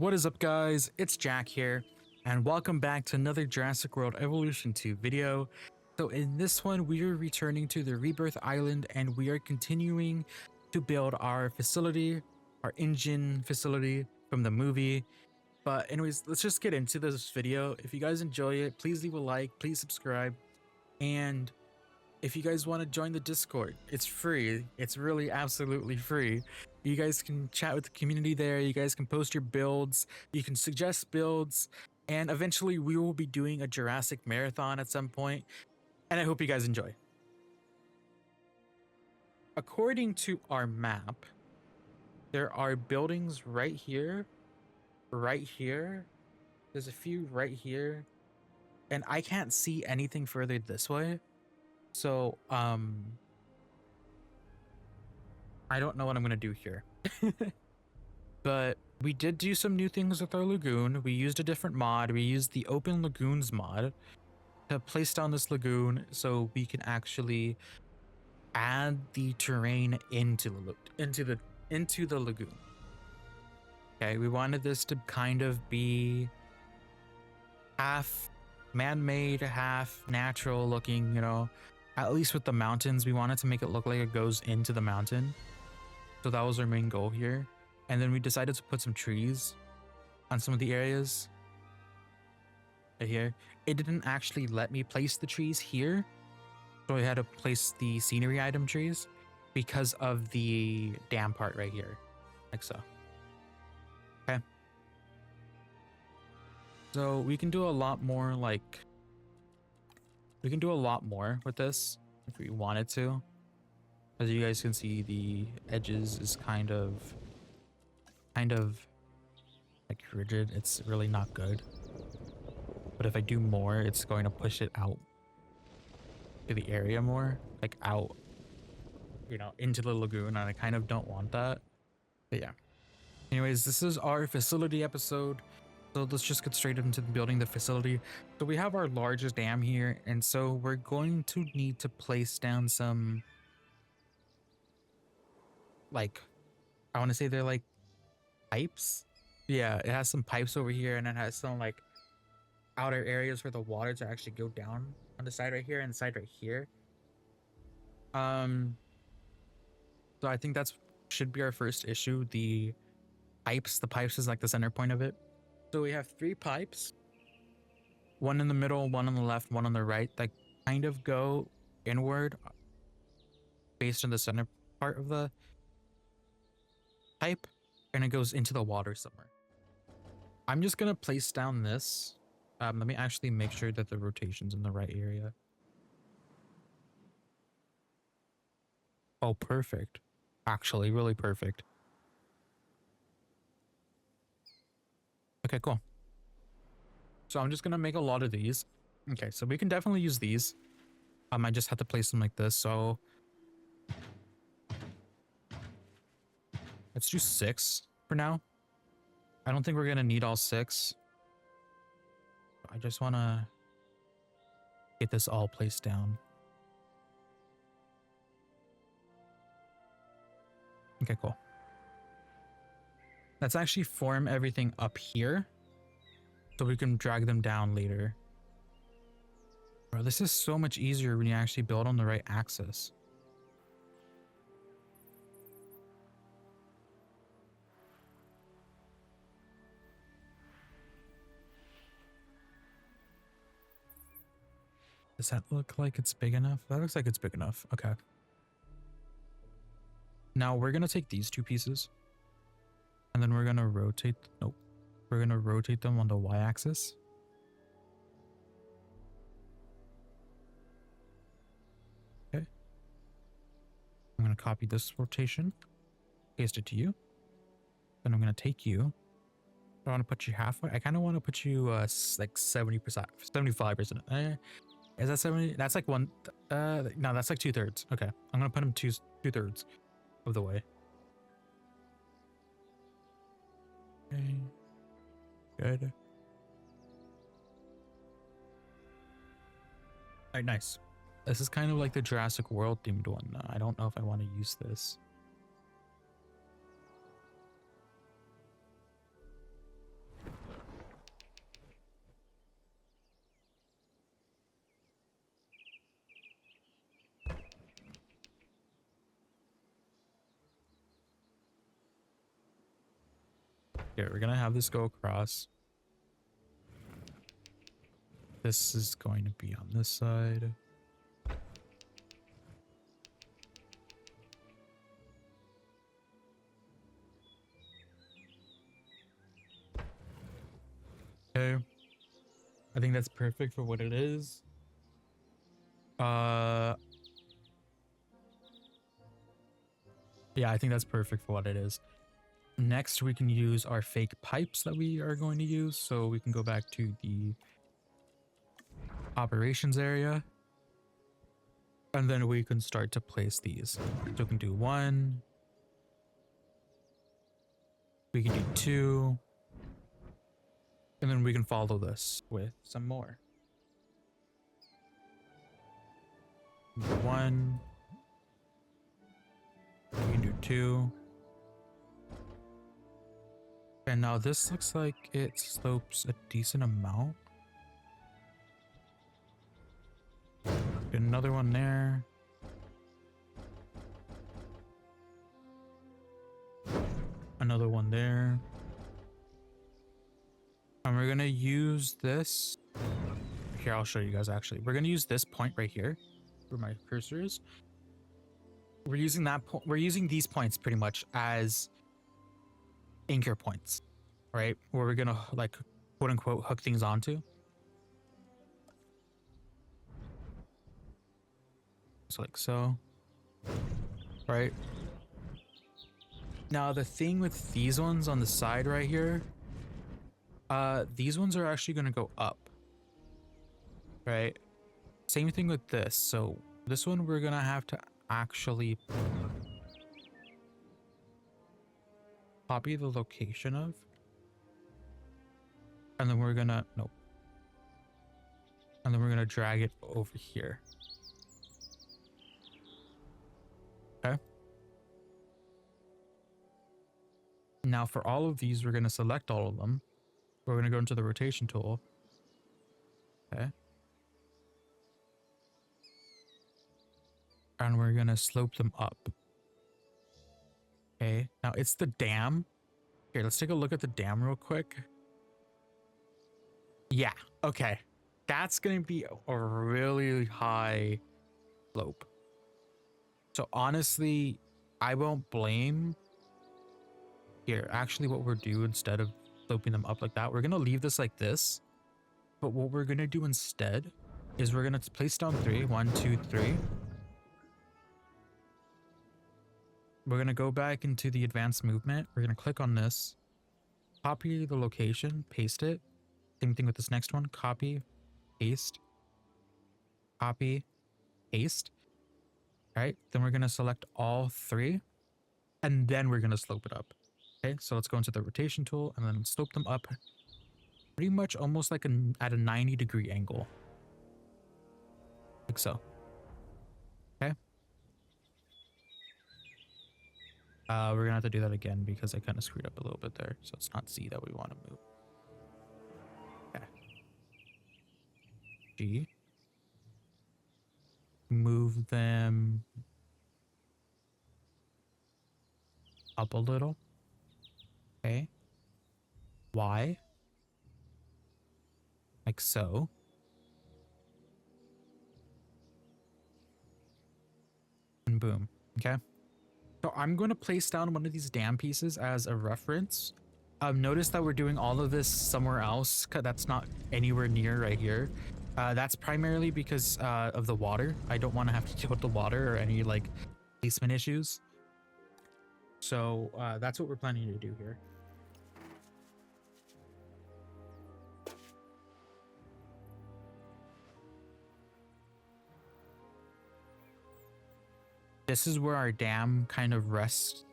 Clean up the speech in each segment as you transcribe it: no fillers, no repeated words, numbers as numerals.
What is up, guys? It's Jack here, and welcome back to another Jurassic World Evolution 2 video. So in this one, we are returning to the Rebirth Island, and we are continuing to build our facility, our engine facility from the movie. But anyways, let's just get into this video. If you guys enjoy it, please leave a like, please subscribe, and if you guys want to join the Discord, it's free. It's really absolutely free. You guys can chat with the community there. You guys can post your builds. You can suggest builds. And eventually we will be doing a Jurassic marathon at some point. And I hope you guys enjoy. According to our map, there are buildings right here. Right here. There's a few right here. And I can't see anything further this way. So, I don't know what I'm going to do here. But we did do some new things with our lagoon. We used a different mod. We used the Open Lagoons mod to place down this lagoon so we can actually add the terrain into the lagoon. Okay, we wanted this to kind of be half man-made, half natural looking, you know. At least with the mountains, we wanted to make it look like it goes into the mountain. So that was our main goal here. And then we decided to put some trees on some of the areas. Right here. It didn't actually let me place the trees here. So I had to place the scenery item trees because of the dam part right here. Like so. Okay. So we can do a lot more like... We can do a lot more with this if we wanted to. As you guys can see, the edges is kind of like rigid. It's really not good. But if I do more, it's going to push it out to the area more, like out, you know, into the lagoon, and I kind of don't want that. But yeah. Anyways, this is our facility episode. So let's just get straight into building the facility. So we have our largest dam here, and so we're going to need to place down some, like, I want to say they're like pipes. Yeah, it has some pipes over here, and it has some like outer areas for the water to actually go down on the side right here and the side right here. So I think that's should be our first issue. The pipes is like the center point of it. So we have 3 pipes, one in the middle, one on the left, one on the right, that kind of go inward based on the center part of the pipe, and it goes into the water somewhere. I'm just going to place down this. Let me actually make sure that the rotation's in the right area. Oh, perfect. Actually, really perfect. Okay, cool. So I'm just gonna make a lot of these. Okay, so we can definitely use these. I just have to place them like this. So let's do 6 for now. I don't think we're gonna need all 6. I just wanna get this all placed down. Okay, cool. Let's actually form everything up here so we can drag them down later. Bro, this is so much easier when you actually build on the right axis. Does that look like it's big enough? That looks like it's big enough. Okay. Now we're going to take these 2 pieces. And then we're going to rotate, nope. We're going to rotate them on the y-axis. Okay. I'm going to copy this rotation, paste it to you. Then I'm going to take you. I want to put you halfway. I kind of want to put you like 70%, 75%. Is that 70? That's like one. No, that's like 2/3. Okay. I'm going to put him 2/3 of the way. Okay. Good. All right, nice. This is kind of like the Jurassic World themed one. I don't know if I want to use this. Here, we're gonna have this go across. This is going to be on this side. Okay. I think that's perfect for what it is. Yeah, I think that's perfect for what it is. Next, we can use our fake pipes that we are going to use. So we can go back to the operations area. And then we can start to place these. So we can do 1. We can do 2. And then we can follow this with some more. 1. We can do 2. And now this looks like it slopes a decent amount. Another one there. Another one there. And we're gonna use this. Here, I'll show you guys actually. We're gonna use this point right here where my cursor is. We're using that point. We're using these points pretty much as anchor points, right? Where we're gonna like quote unquote hook things onto. So like so, right? Now the thing with these ones on the side right here, these ones are actually gonna go up, right? Same thing with this. So this one we're gonna have to actually copy the location of, and then we're gonna and then we're gonna drag it over here. Okay. Now for all of these, we're gonna select all of them. We're gonna go into the rotation tool. Okay. And we're gonna slope them up. Okay. Now it's the dam. Here, let's take a look at the dam real quick. Yeah. Okay. That's gonna be a really high slope. So honestly, I won't blame. Here, actually what we're doing instead of sloping them up like that, we're gonna leave this like this. But what we're gonna do instead is we're gonna place down 3. 1, 2, 3. We're gonna go back into the advanced movement. We're gonna click on this, copy the location, paste it. Same thing with this next one. Copy, paste, copy, paste. All right. Then we're gonna select all 3, and then we're gonna slope it up. Okay. So let's go into the rotation tool and then slope them up, pretty much almost like at a 90-degree angle, like so. Okay. We're gonna have to do that again because I kind of screwed up a little bit there. So it's not Z that we want to move. Okay. G. Move them up a little. Okay. Y. Like so. And boom. Okay. So I'm going to place down one of these dam pieces as a reference. Notice that we're doing all of this somewhere else. That's not anywhere near right here. That's primarily because of the water. I don't want to have to deal with the water or any like placement issues. So that's what we're planning to do here. This is where our dam kind of rests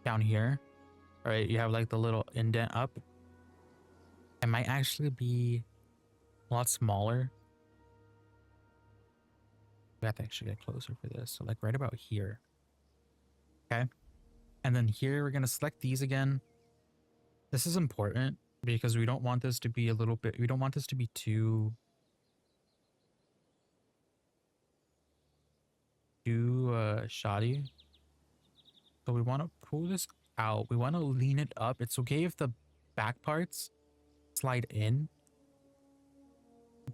down here. All right, you have like the little indent up. It might actually be a lot smaller. We have to actually get closer for this. So like right about here. Okay. And then here we're going to select these again. This is important because we don't want this to be a little bit, we don't want this to be too shoddy. So we want to pull this out. We want to lean it up. It's okay if the back parts slide in,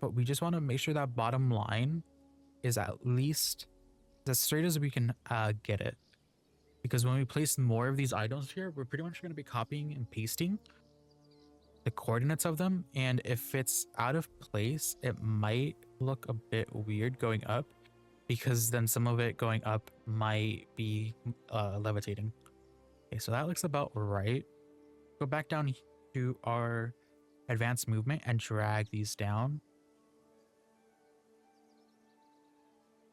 but we just want to make sure that bottom line is at least as straight as we can get it. Because when we place more of these items here, we're pretty much going to be copying and pasting the coordinates of them. And if it's out of place, it might look a bit weird going up, because then some of it going up might be levitating. Okay, so that looks about right. Go back down to our advanced movement and drag these down.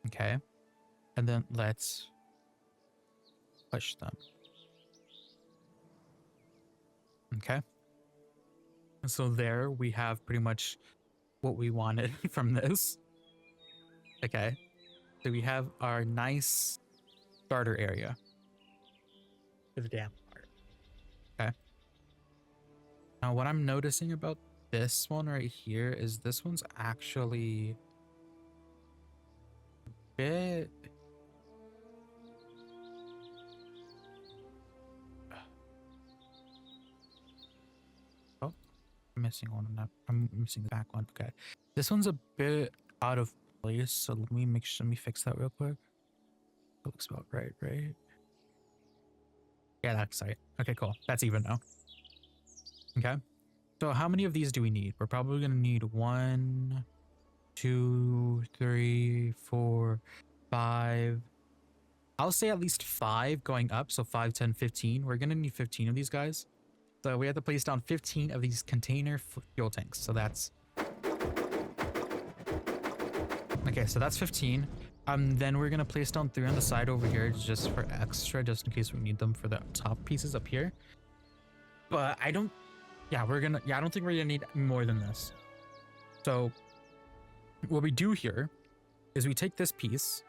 Okay. And then let's push them. Okay. And so there we have pretty much what we wanted from this. Okay. So we have our nice starter area for the dam part. Okay. Now what I'm noticing about this one right here is this one's actually a bit... Oh, I'm missing one on that. I'm missing the back one. Okay. This one's a bit out of place, so let me fix that real quick. That looks about right? Yeah, that's right. Okay, cool. That's even now. Okay. So how many of these do we need? We're probably gonna need 1, 2, 3, 4, 5. I'll say at least 5 going up. So 5, 10, 15. We're gonna need 15 of these guys. So we have to place down 15 of these container fuel tanks. So that's... Okay, so that's 15. Then we're gonna place down 3 on the side over here just for extra, just in case we need them for the top pieces up here. But I don't... Yeah, I don't think we're gonna need more than this. So what we do here is we take this piece,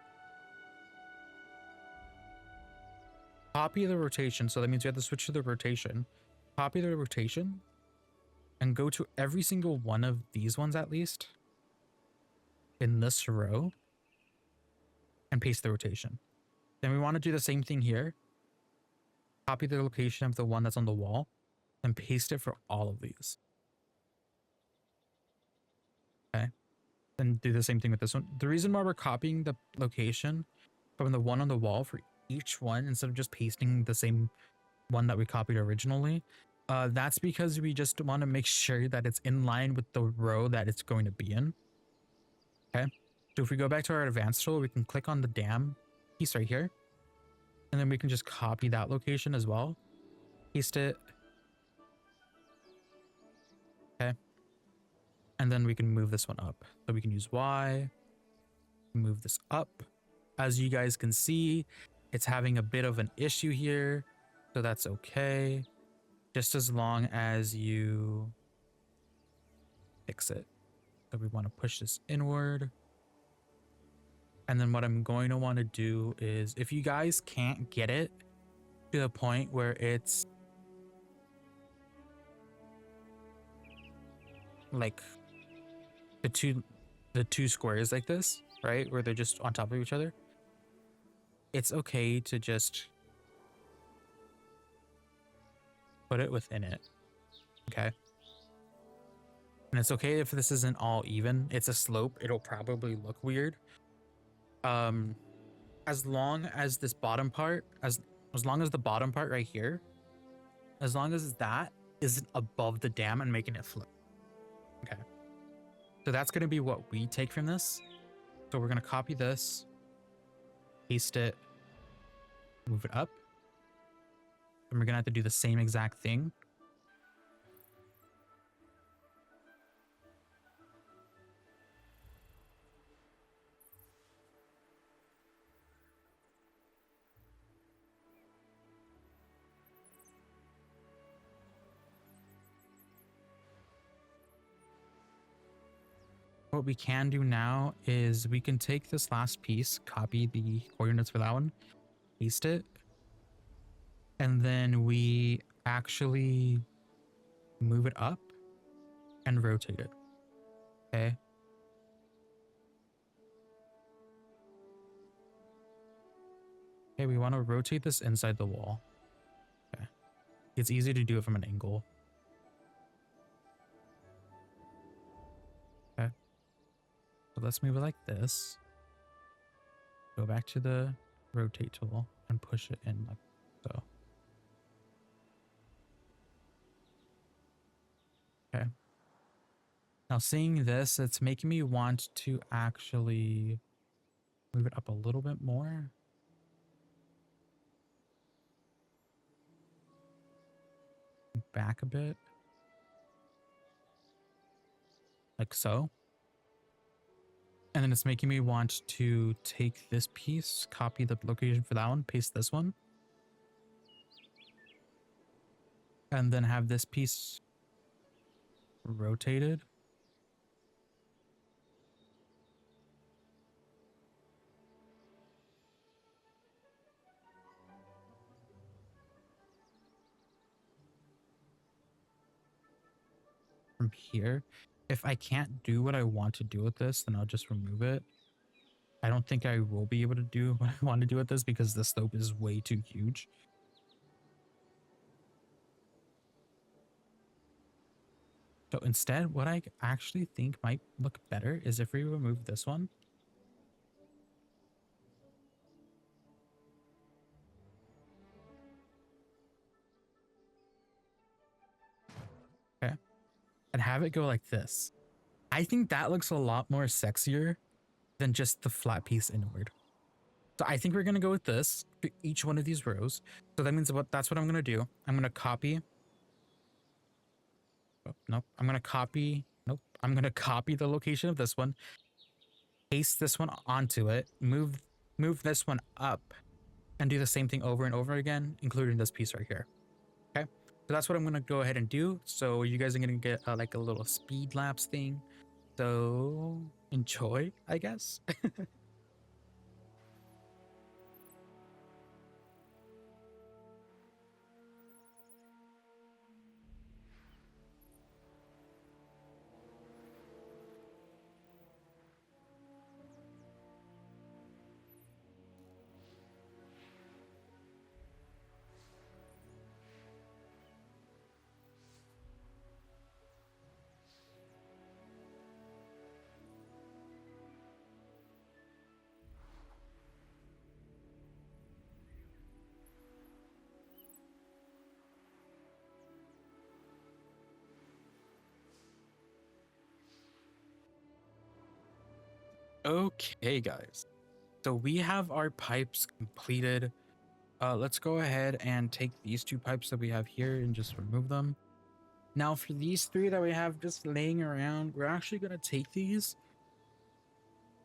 copy the rotation. So that means we have to switch to the rotation. Copy the rotation and go to every single one of these ones at least in this row and paste the rotation. Then we want to do the same thing here. Copy the location of the one that's on the wall and paste it for all of these. Okay. Then do the same thing with this one. The reason why we're copying the location from the one on the wall for each one instead of just pasting the same one that we copied originally, that's because we just want to make sure that it's in line with the row that it's going to be in. Okay. So if we go back to our advanced tool, we can click on the dam piece right here. And then we can just copy that location as well. Paste it. Okay. And then we can move this one up. So we can use Y, move this up. As you guys can see, it's having a bit of an issue here. So that's okay. Just as long as you fix it. So we want to push this inward. And then what I'm going to want to do is, if you guys can't get it to the point where it's like the two squares like this, right, where they're just on top of each other, it's okay to just put it within it. Okay. And it's okay if this isn't all even. It's a slope. It'll probably look weird. As long as this bottom part, as long as the bottom part right here, as long as that isn't above the dam and making it flip. Okay. So that's going to be what we take from this. So we're going to copy this, paste it, move it up. And we're going to have to do the same exact thing. What we can do now is we can take this last piece, copy the coordinates for that one, paste it, and then we actually move it up and rotate it. Okay. Okay, we want to rotate this inside the wall. Okay. It's easy to do it from an angle. Okay. So let's move it like this. Go back to the rotate tool and push it in like so. Okay. Now seeing this, it's making me want to actually move it up a little bit more. Back a bit. Like so. And then it's making me want to take this piece, copy the location for that one, paste this one. And then have this piece rotated. From here. If I can't do what I want to do with this, then I'll just remove it. I don't think I will be able to do what I want to do with this because the slope is way too huge. So instead, what I actually think might look better is if we remove this one. Okay. And have it go like this. I think that looks a lot more sexier than just the flat piece inward. So I think we're going to go with this for each one of these rows. So that means that's what I'm going to do. I'm going to copy. Oh, nope. I'm going to copy. Nope. I'm going to copy the location of this one. Paste this one onto it. Move this one up. And do the same thing over and over again, including this piece right here. Okay. So that's what I'm going to go ahead and do. So you guys are going to get like a little speed lapse thing. So enjoy, I guess. Okay, guys. So we have our pipes completed. Let's go ahead and take these two pipes that we have here and just remove them. Now for these three that we have just laying around, we're actually going to take these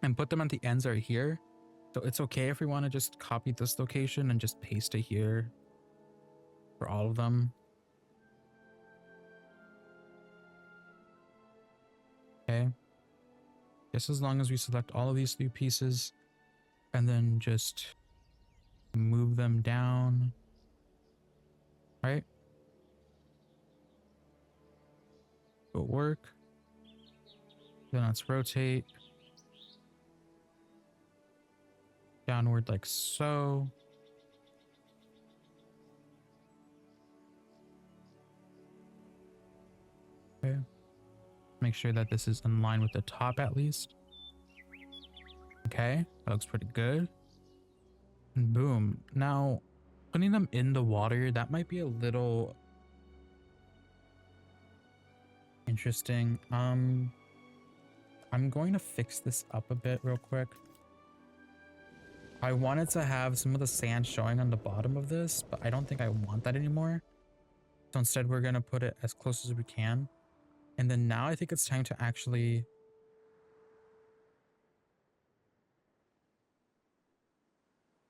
and put them at the ends right here. So it's okay if we want to just copy this location and just paste it here for all of them. Okay. Just as long as we select all of these three pieces and then just move them down, right? It'll work. Then let's rotate downward like so. Okay. Make sure that this is in line with the top at least. Okay, that looks pretty good. And boom. Now, putting them in the water, that might be a little interesting. I'm going to fix this up a bit real quick. I wanted to have some of the sand showing on the bottom of this, but I don't think I want that anymore. So instead, we're going to put it as close as we can. And then now I think it's time to actually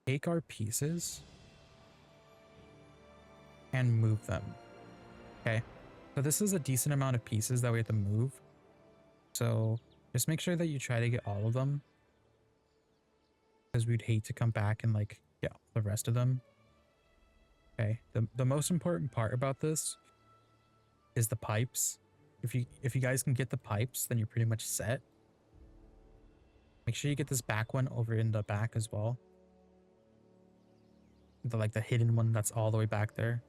take our pieces and move them. Okay. So this is a decent amount of pieces that we have to move. So just make sure that you try to get all of them, because we'd hate to come back and like get the rest of them. Okay. The most important part about this is the pipes. If you guys can get the pipes, then you're pretty much set. Make sure you get this back one over in the back as well. The hidden one that's all the way back there.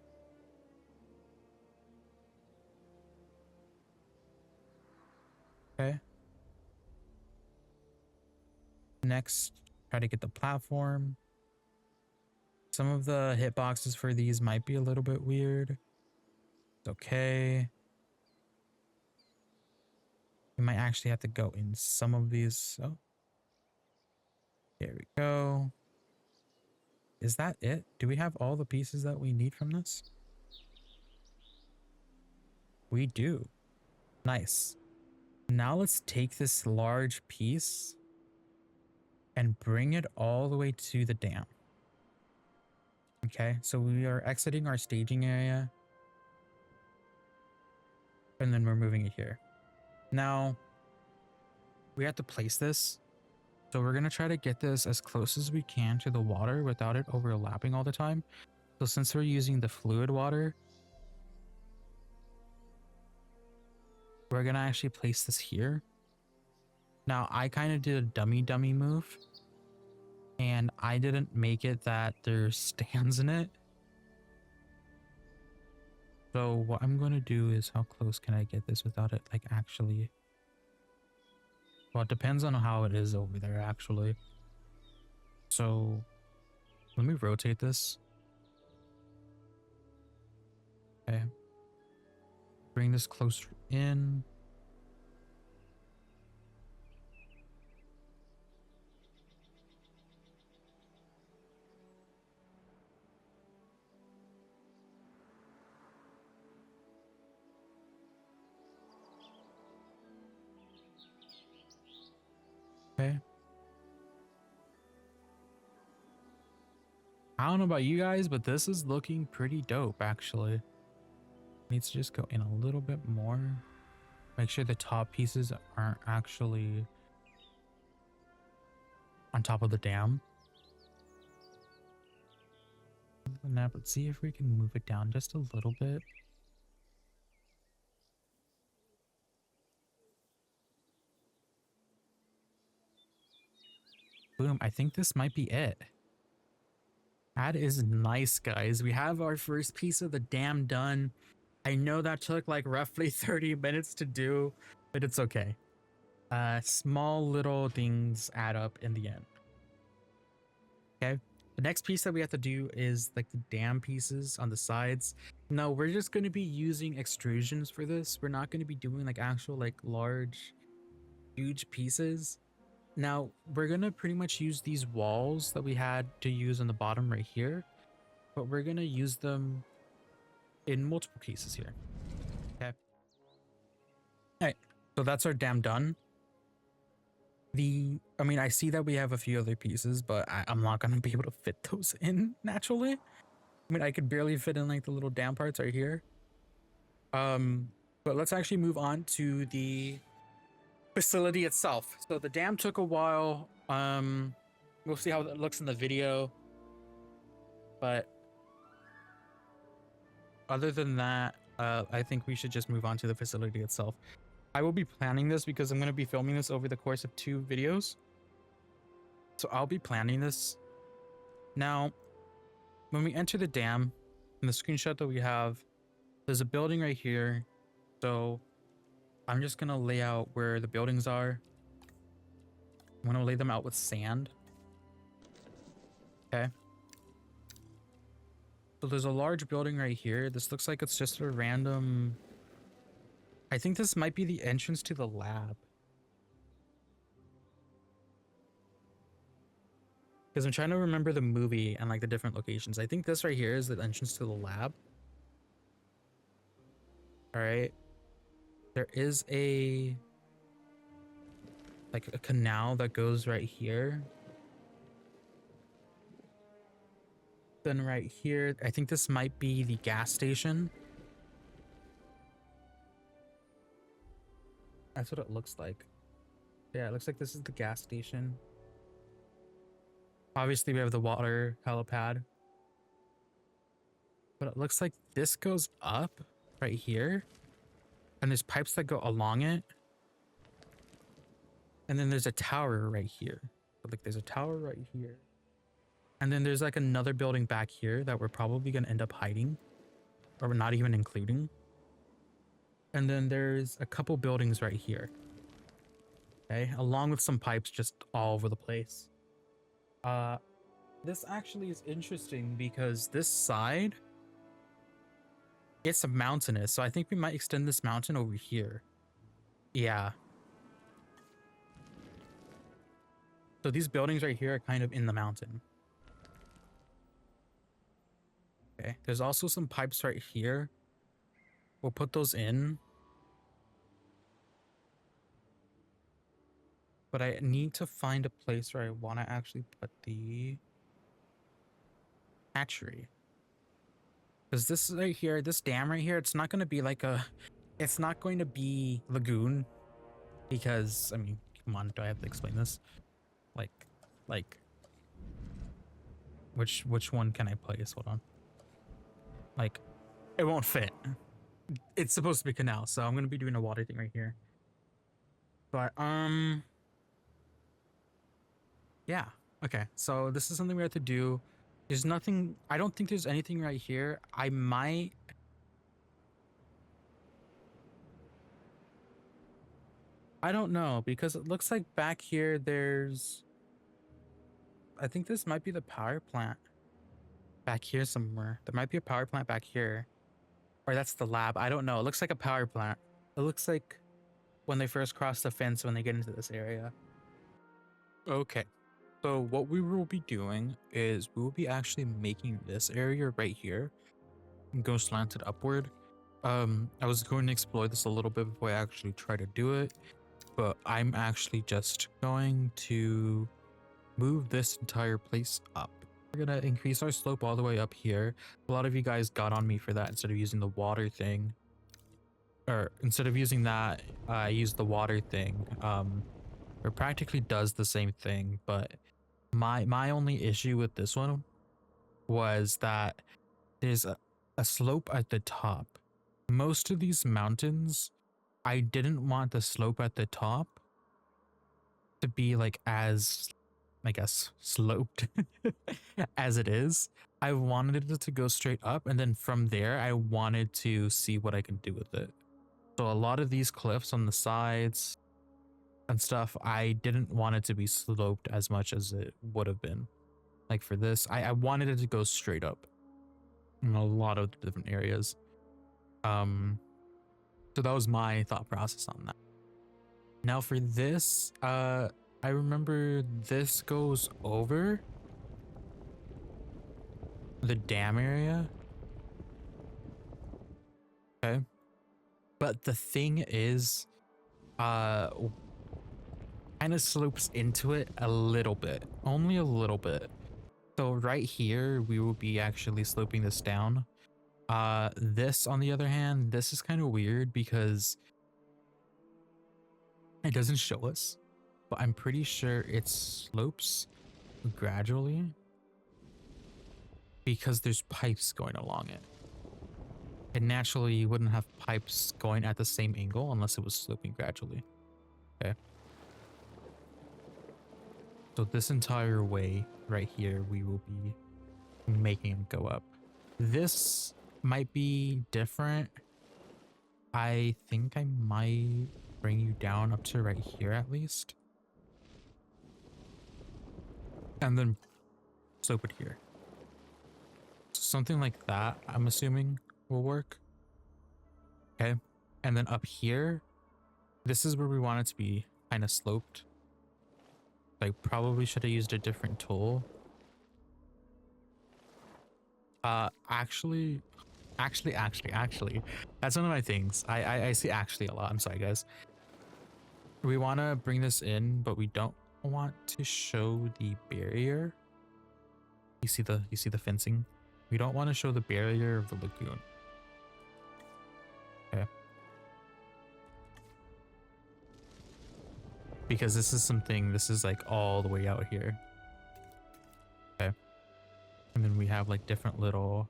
Okay. Next, try to get the platform. Some of the hitboxes for these might be a little bit weird. It's okay. We might actually have to go in some of these. So there we go. Is that it? Do we have all the pieces that we need from this? We do. Nice. Now let's take this large piece and bring it all the way to the dam. Okay, so we are exiting our staging area. And then we're moving it here. Now, we have to place this. So we're going to try to get this as close as we can to the water without it overlapping all the time. So since we're using the fluid water, we're going to actually place this here. Now, I kind of did a dummy move. And I didn't make it that there's stands in it. So what I'm going to do is how close can I get this without it like actually... Well, it depends on how it is over there actually. So let me rotate this. Okay. Bring this closer in. Okay. I don't know about you guys, but this is looking pretty dope actually. Needs to just go in a little bit more. Make sure the top pieces aren't actually on top of the dam. Now let's see if we can move it down just a little bit. Boom, I think this might be it. That is nice, guys. We have our first piece of the dam done. I know that took like roughly 30 minutes to do, but it's okay. Small little things add up in the end. Okay. The next piece that we have to do is like the dam pieces on the sides. No, we're just going to be using extrusions for this. We're not going to be doing like actual like large, huge pieces. Now, we're going to pretty much use these walls that we had to use on the bottom right here, but we're going to use them in multiple cases here. Okay. All right. So that's our dam done. I mean, I see that we have a few other pieces, but I'm not going to be able to fit those in naturally. I mean, I could barely fit in like the little dam parts right here. But let's actually move on to the facility itself. So the dam took a while. We'll see how it looks in the video. But other than that, I think we should just move on to the facility itself. I will be planning this because I'm going to be filming this over the course of 2 videos. So I'll be planning this. Now, when we enter the dam, in the screenshot that we have, there's a building right here. So I'm just going to lay out where the buildings are. I'm going to lay them out with sand. Okay. So there's a large building right here. This looks like it's just a random... I think this might be the entrance to the lab. Because I'm trying to remember the movie and like the different locations. I think this right here is the entrance to the lab. All right. There is a canal that goes right here. Then right here, I think this might be the gas station. That's what it looks like. Yeah, it looks like this is the gas station. Obviously, we have the water helipad. But it looks like this goes up right here. And there's pipes that go along it. And then there's a tower right here. But like there's a tower right here. And then there's like another building back here that we're probably going to end up hiding. Or we're not even including. And then there's a couple buildings right here. Okay, along with some pipes just all over the place. This actually is interesting because this side, it's a mountainous, so I think we might extend this mountain over here. Yeah. So these buildings right here are kind of in the mountain. Okay, there's also some pipes right here. We'll put those in. But I need to find a place where I want to actually put the hatchery. Because this right here, this dam right here, it's not going to be like a... It's not going to be lagoon. Because, I mean, come on, do I have to explain this? Like... Which one can I place? Hold on. Like, it won't fit. It's supposed to be canal, so I'm going to be doing a water thing right here. But, yeah. Okay, so this is something we have to do. There's nothing... I don't think there's anything right here. I might... I don't know, because it looks like back here there's... I think this might be the power plant. Back here somewhere. There might be a power plant back here. Or that's the lab. I don't know. It looks like a power plant. It looks like when they first cross the fence when they get into this area. Okay. So what we will be doing is we will be actually making this area right here go slanted upward. I was going to explore this a little bit before I actually try to do it, but I'm actually just going to move this entire place up. We're gonna increase our slope all the way up here. A lot of you guys got on me for that instead of using the water thing. Or instead of using that, I used the water thing. It practically does the same thing, but my only issue with this one was that there's a slope at the top. Most of these mountains, I didn't want the slope at the top to be like as, I guess, sloped as it is. I wanted it to go straight up, and then from there I wanted to see what I can do with it. So a lot of these cliffs on the sides and stuff, I didn't want it to be sloped as much as it would have been. Like for this, I wanted it to go straight up in a lot of different areas. So that was my thought process on that. Now for this, I remember this goes over the dam area. Okay. But the thing is, kind of slopes into it a little bit, only a little bit. So right here, we will be actually sloping this down. This, on the other hand, this is kind of weird because it doesn't show us, but I'm pretty sure it slopes gradually because there's pipes going along it. And naturally, you wouldn't have pipes going at the same angle unless it was sloping gradually. Okay. So this entire way right here, we will be making it go up. This might be different. I think I might bring you down up to right here at least. And then slope it here. Something like that, I'm assuming, will work. Okay. And then up here, this is where we want it to be kind of sloped. I probably should have used a different tool. Actually, that's one of my things. I see actually a lot. I'm sorry, guys. We want to bring this in, but we don't want to show the barrier. You see the fencing? We don't want to show the barrier of the lagoon. Okay. Because this is like all the way out here. Okay. And then we have like different little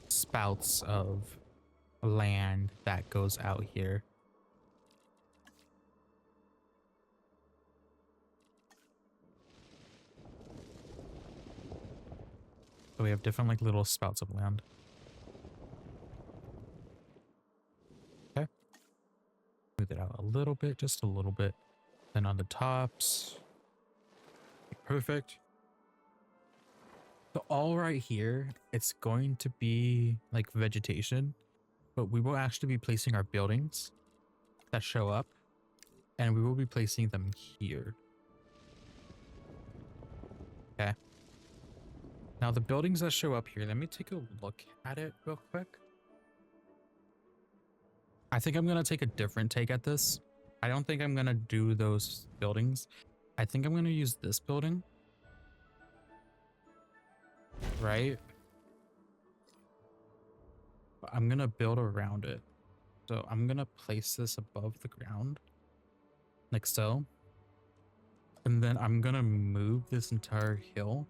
spouts of land that goes out here. So we have different like little spouts of land. Okay. Move it out a little bit, just a little bit. Then on the tops. Perfect. So all right here, it's going to be like vegetation, but we will actually be placing our buildings that show up, and we will be placing them here. Okay. Now the buildings that show up here, let me take a look at it real quick. I think I'm going to take a different take at this. I don't think I'm going to do those buildings. I think I'm going to use this building. Right? But I'm going to build around it. So I'm going to place this above the ground. Like so. And then I'm going to move this entire hill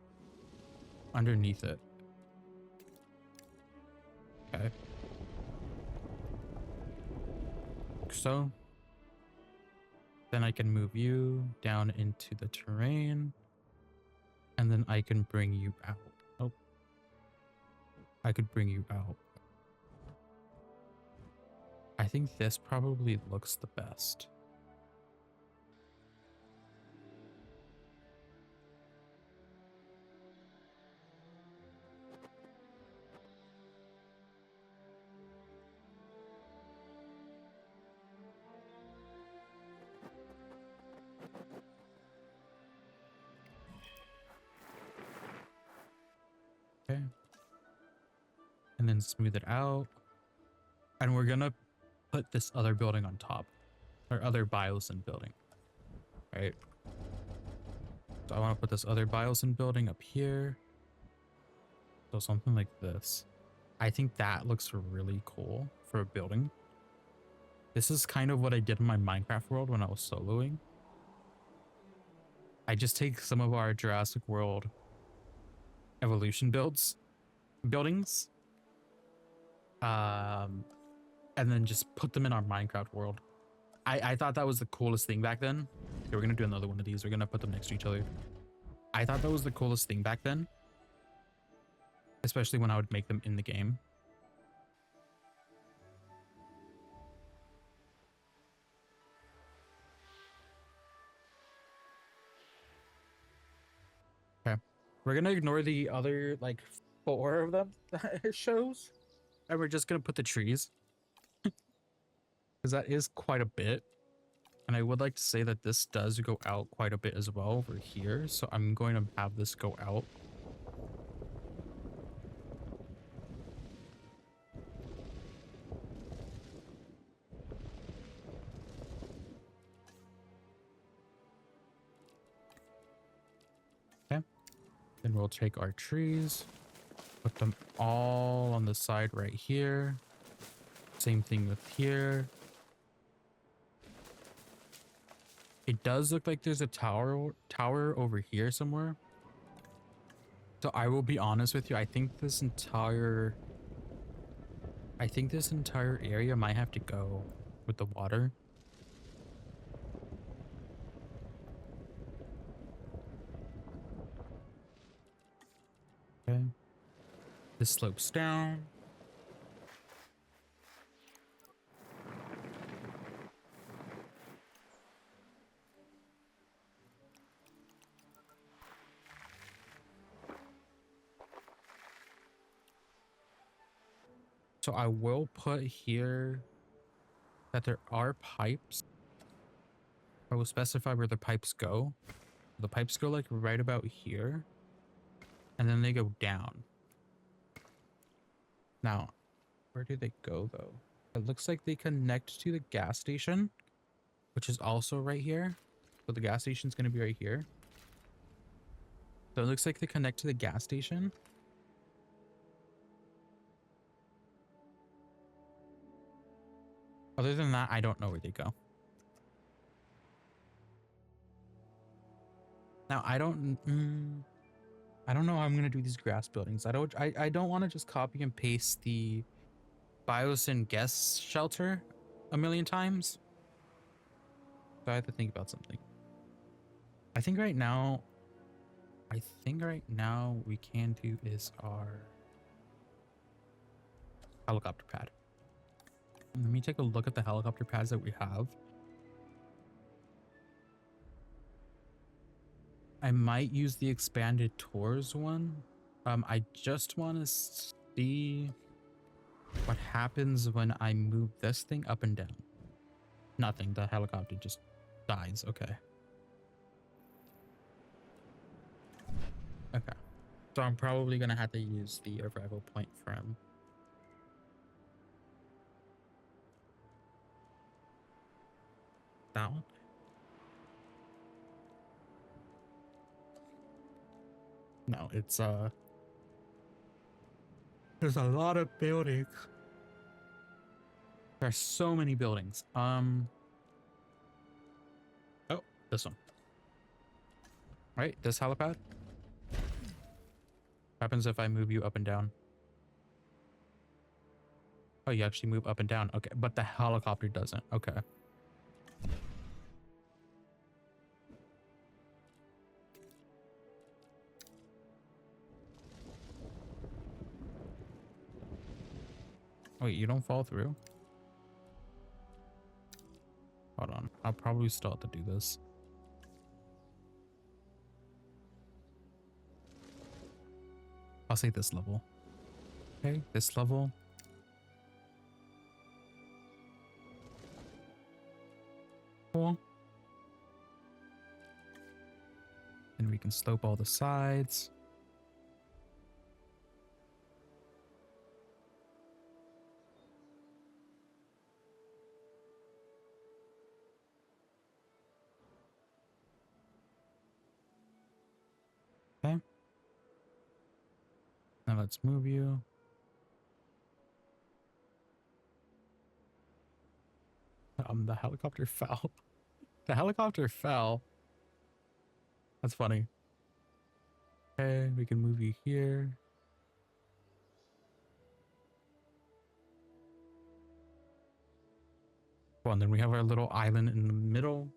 underneath it. Okay. So. Then I can move you down into the terrain. And then I can bring you out. Oh. I could bring you out. I think this probably looks the best. Okay. And then smooth it out. And we're gonna put this other building on top. Or other Biosyn building. Right? So I want to put this other Biosyn building up here. So something like this. I think that looks really cool for a building. This is kind of what I did in my Minecraft world when I was soloing. I just take some of our Jurassic World evolution buildings, and then just put them in our Minecraft world. I thought that was the coolest thing back then. Okay, we're gonna do another one of these. We're gonna put them next to each other. I thought that was the coolest thing back then, especially when I would make them in the game. Okay, we're gonna ignore the other like 4 of them that it shows, and we're just gonna put the trees because that is quite a bit. And I would like to say that this does go out quite a bit as well over here. So I'm going to have this go out. Okay. Then we'll take our trees, put them all on the side right here. Same thing with here. It does look like there's a tower over here somewhere. So I will be honest with you. I think this entire area might have to go with the water. Okay. This slopes down. So I will put here that there are pipes. I will specify where the pipes go. The pipes go like right about here. And then they go down. Now, where do they go though? It looks like they connect to the gas station, which is also right here. So the gas station is going to be right here. So it looks like they connect to the gas station. Other than that, I don't know where they go. Now, I don't know how I'm going to do these grass buildings. I don't want to just copy and paste the Biosyn guest shelter a million times. So I have to think about something. I think right now we can do is our helicopter pad. Let me take a look at the helicopter pads that we have. I might use the expanded tours one. I just want to see what happens when I move this thing up and down. Nothing. The helicopter just dies. Okay. Okay. So I'm probably going to have to use the arrival point from that one. No, it's there's a lot of buildings. There's so many buildings. Oh, this one. Right, this helipad. Happens if I move you up and down. Oh, you actually move up and down. Okay, but the helicopter doesn't. Okay. Wait, you don't fall through? Hold on. I'll probably still have to do this. I'll say this level. Okay, this level. Cool. And we can slope all the sides. Okay. Now let's move you. The helicopter fell. The helicopter fell. That's funny. Okay, we can move you here. Well, and then we have our little island in the middle.